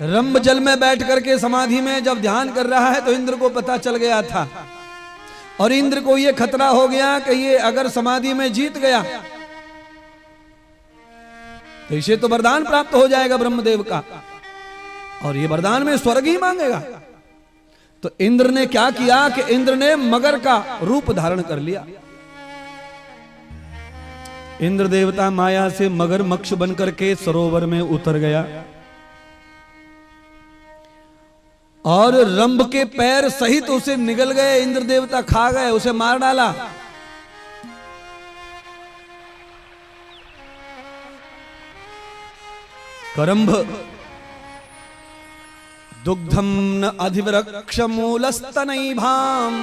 रंभ जल में बैठ करके समाधि में जब ध्यान कर रहा है तो इंद्र को पता चल गया था, और इंद्र को यह खतरा हो गया कि ये अगर समाधि में जीत गया तो इसे तो वरदान प्राप्त हो जाएगा ब्रह्मदेव का, और ये वरदान में स्वर्ग ही मांगेगा। तो इंद्र ने क्या किया कि इंद्र ने मगर का रूप धारण कर लिया। इंद्र देवता माया से मगरमच्छ बनकर के सरोवर में उतर गया, और रंभ के पैर सहित उसे निगल गए। इंद्र देवता खा गए, उसे मार डाला। करंभ दुग्धम न अधिवृक्ष मूलस्तनैभाम।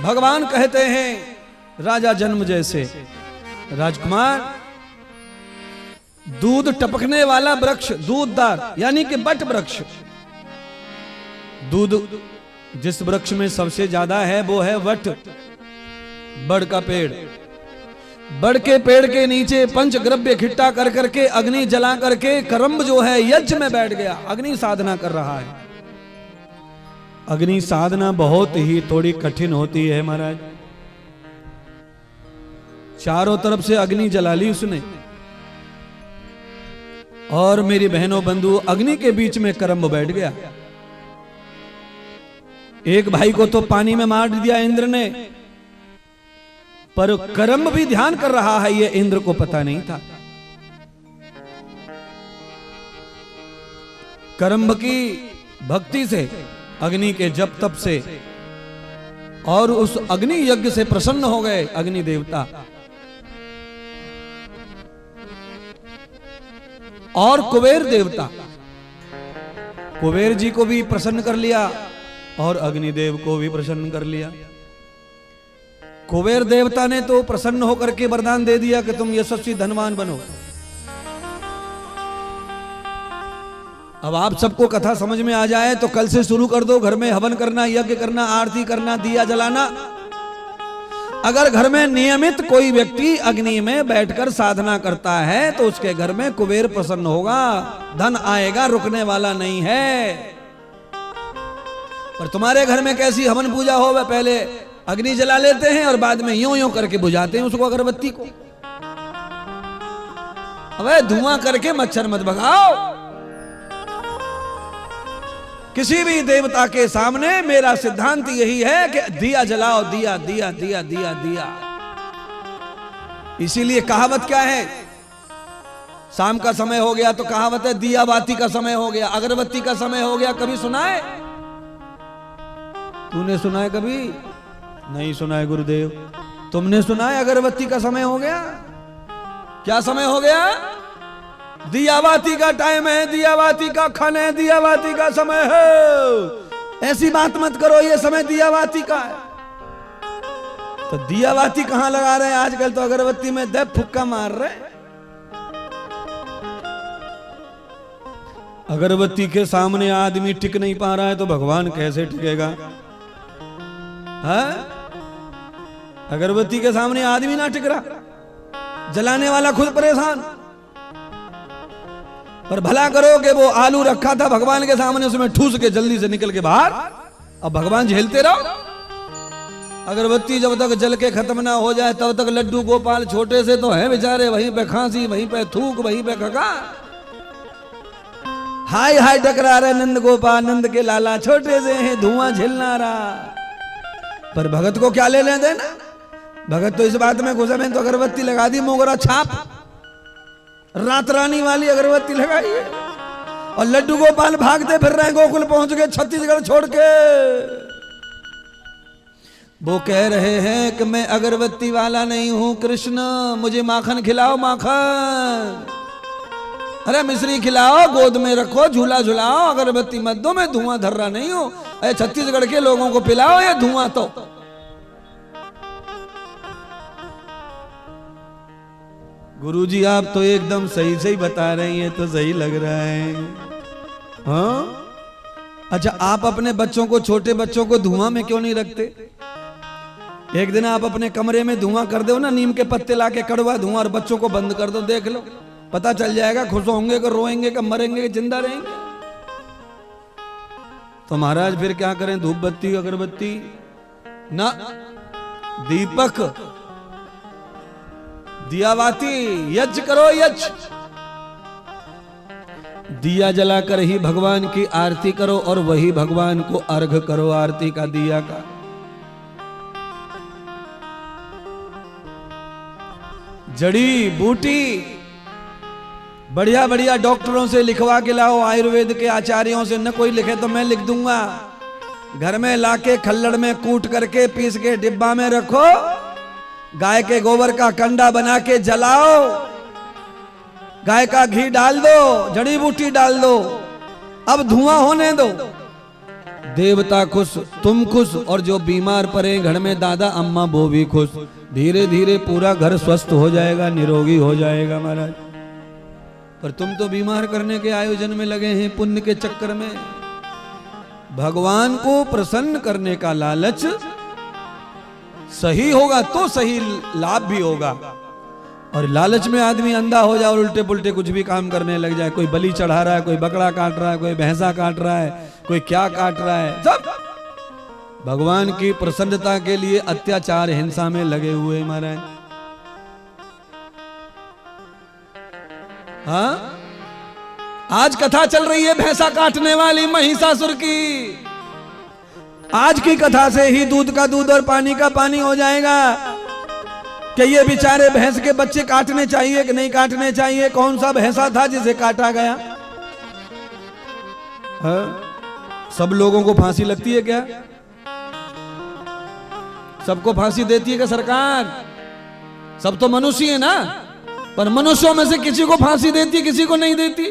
भगवान कहते हैं राजा जन्म जैसे राजकुमार, दूध टपकने वाला वृक्ष, दूधदार यानी कि बट वृक्ष। दूध जिस वृक्ष में सबसे ज्यादा है वो है वट, बड़ का पेड़। बड़ के पेड़ के नीचे पंचगव्य इकट्ठा कर करके अग्नि जला करके करंभ जो है यज्ञ में बैठ गया, अग्नि साधना कर रहा है। अग्नि साधना बहुत ही थोड़ी कठिन होती है महाराज। चारों तरफ से अग्नि जला ली उसने, और मेरी बहनों बंधु अग्नि के बीच में करंभ बैठ गया। एक भाई को तो पानी में मार दिया इंद्र ने, पर करंभ भी ध्यान कर रहा है, ये इंद्र को पता नहीं था। करंभ की भक्ति से, अग्नि के जप तप से, और उस अग्नि यज्ञ से प्रसन्न हो गए अग्नि देवता। और कुबेर देवता, कुबेर जी को भी प्रसन्न कर लिया और अग्निदेव को भी प्रसन्न कर लिया। कुबेर देवता ने तो प्रसन्न होकर के वरदान दे दिया कि तुम यशस्वी धनवान बनो। अब आप सबको कथा समझ में आ जाए तो कल से शुरू कर दो, घर में हवन करना, यज्ञ करना, आरती करना, दिया जलाना। अगर घर में नियमित कोई व्यक्ति अग्नि में बैठकर साधना करता है तो उसके घर में कुबेर प्रसन्न होगा, धन आएगा, रुकने वाला नहीं है। पर तुम्हारे घर में कैसी हवन पूजा हो, वह पहले अग्नि जला लेते हैं और बाद में यूं यूं करके बुझाते हैं उसको, अगरबत्ती को। अबे धुआं करके मच्छर मत भगाओ। किसी भी देवता के सामने मेरा सिद्धांत यही है कि दिया जलाओ, दिया दिया दिया दिया दिया। इसीलिए कहावत क्या है, शाम का समय हो गया तो कहावत है दिया बाती का समय हो गया, अगरबत्ती का समय हो गया। कभी सुना है? तूने सुना है कभी? नहीं सुना है गुरुदेव। तुमने सुना है अगरबत्ती का समय हो गया? क्या समय हो गया? दियाबाती का टाइम है, दियाबाती का खाना है, दियाबाती का समय है। ऐसी बात मत करो, ये समय दियाबाती का है। तो दियाबाती कहां लगा रहे हैं आजकल? तो अगरबत्ती में दे फुक्का मार रहे। अगरबत्ती के सामने आदमी टिक नहीं पा रहा है तो भगवान कैसे टिकेगा? है? अगरबत्ती के सामने आदमी ना टिक रहा, जलाने वाला खुद परेशान। पर भला करो कि वो आलू रखा था भगवान के सामने, उसमें ठूस के जल्दी से निकल के बाहर, अब भगवान झेलते रहो। अगरबत्ती जब तक जल के खत्म ना हो जाए तब तक लड्डू गोपाल छोटे से तो हैं बेचारे, वहीं पे खांसी, वहीं पे थूक, वहीं पे खका, हाय हाय टकरा रहे। नंद गोपाल, नंद के लाला छोटे से हैं, धुआं झेलना रहा। पर भगत को क्या ले लें देना? भगत तो इस बात में घुसा है तो अगरबत्ती लगा दी, मोगरा छाप, रात रानी वाली अगरबत्ती लगाई है, और लड्डू गोपाल भागते फिर रहे। गोकुल पहुंच गए छत्तीसगढ़ छोड़ के। वो कह रहे हैं कि मैं अगरबत्ती वाला नहीं हूं कृष्ण, मुझे माखन खिलाओ, माखन। अरे मिश्री खिलाओ, गोद में रखो, झूला झुलाओ, अगरबत्ती मत दो, मैं धुआं धर रहा नहीं हूं। अरे छत्तीसगढ़ के लोगों को पिलाओ ये धुआं। तो गुरुजी आप तो एकदम सही सही बता रही हैं, तो सही लग रहा है। हाँ अच्छा, आप अपने बच्चों को, छोटे बच्चों को धुआं में क्यों नहीं रखते? एक दिन आप अपने कमरे में धुआं कर दो ना, नीम के पत्ते लाके कड़वा धुआं, और बच्चों को बंद कर दो, देख लो पता चल जाएगा खुश होंगे कि रोएंगे कि मरेंगे कि जिंदा रहेंगे। तो महाराज फिर क्या करें, धूप बत्ती अगरबत्ती ना, दीपक दियावाती, यज्ञ करो यज्ञ, दिया जलाकर ही भगवान की आरती करो और वही भगवान को अर्घ करो आरती का, दिया का। जड़ी बूटी बढ़िया बढ़िया डॉक्टरों से लिखवा के लाओ, आयुर्वेद के आचार्यों से, न कोई लिखे तो मैं लिख दूंगा। घर में लाके खल्लड़ में कूट करके पीस के डिब्बा में रखो, गाय के गोबर का कंडा बना के जलाओ, गाय का घी डाल दो, जड़ी बूटी डाल दो, अब धुआं होने दो। देवता खुश, तुम खुश, और जो बीमार पड़े घर में दादा अम्मा वो भी खुश। धीरे धीरे पूरा घर स्वस्थ हो जाएगा, निरोगी हो जाएगा महाराज। पर तुम तो बीमार करने के आयोजन में लगे हैं, पुण्य के चक्कर में। भगवान को प्रसन्न करने का लालच सही होगा तो सही लाभ भी होगा, और लालच में आदमी अंधा हो जाए और उल्टे पुल्टे कुछ भी काम करने लग जाए। कोई बलि चढ़ा रहा है, कोई बकरा काट रहा है, कोई भैंसा काट रहा है, कोई क्या काट रहा है, सब भगवान की प्रसन्नता के लिए अत्याचार हिंसा में लगे हुए महाराज। हाँ, आज कथा चल रही है भैंसा काटने वाली महिषासुर की। आज की कथा से ही दूध का दूध और पानी का पानी हो जाएगा कि ये बेचारे भैंस के बच्चे काटने चाहिए कि नहीं काटने चाहिए। कौन सा भैंसा था जिसे काटा गया? हाँ? सब लोगों को फांसी लगती है क्या? सबको फांसी देती है क्या सरकार? सब तो मनुष्य है ना, पर मनुष्यों में से किसी को फांसी देती, किसी को नहीं देती।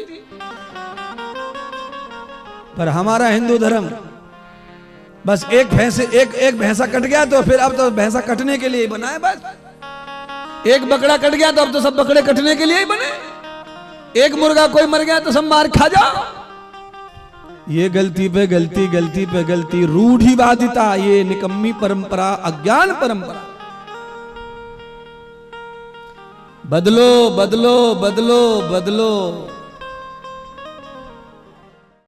पर हमारा हिंदू धर्म बस एक भैंसा कट गया तो फिर अब तो भैंसा कटने के लिए ही बना है। बस एक बकरा कट गया तो अब तो सब बकरे कटने के लिए ही बने। एक मुर्गा कोई मर गया तो सब मार खा जाओ। ये गलती पे गलती, गलती पे गलती, रूढ़िवादिता, ये निकम्मी परंपरा, अज्ञान परंपरा। बदलो बदलो बदलो बदलो।